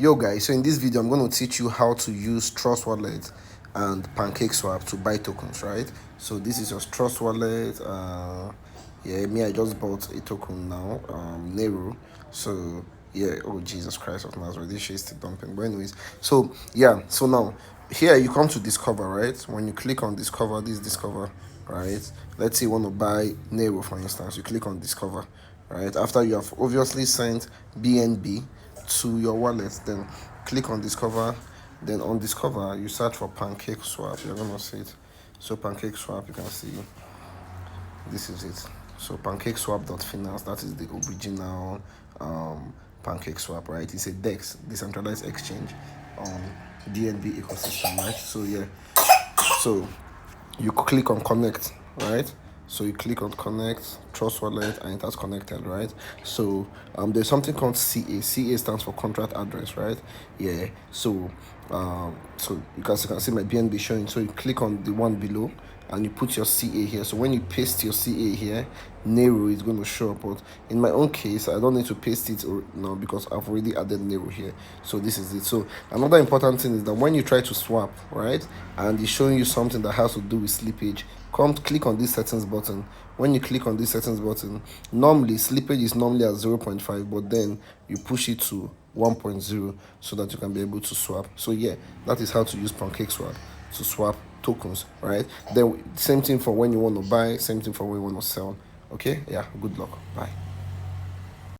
Yo guys, so in this video I'm going to teach you how to use Trust Wallet and Pancake Swap to buy tokens, right? So this is your Trust Wallet. Yeah, me, I just bought a token now, Nero. So yeah, oh Jesus Christ of Nazareth, this shit is still dumping. But anyways, so yeah, so now here you come to discover, right? When you click on discover, this discover, right? Let's say you want to buy Nero, for instance. You click on discover, right? After you have obviously sent BNB to your wallet, then click on discover. Then on discover you search for Pancake Swap. You're gonna see it. So Pancake Swap, you can see this is it. So Pancake Swap.finance, that is the original Pancake Swap, right? It's a DEX, decentralized exchange on DNB ecosystem, right? So yeah, so you click on connect, right? So you click on connect Trust Wallet and it has connected, right? So there's something called CA stands for contract address, right? Yeah, so so you can see my BNB showing. So you click on the one below and you put your CA here. So when you paste your CA here, Nero is going to show up. But in my own case, I don't need to paste it now because I've already added Nero here. So this is it. So another important thing is that when you try to swap, right, and it's showing you something that has to do with slippage, come click on this settings button. When you click on this settings button, normally slippage is normally at 0.5, but then you push it to 1.0 so that you can be able to swap. So yeah, that is how to use Pancake Swap to swap tokens, right? Then same thing for when you want to buy, same thing for when you want to sell. Okay, yeah, good luck, bye.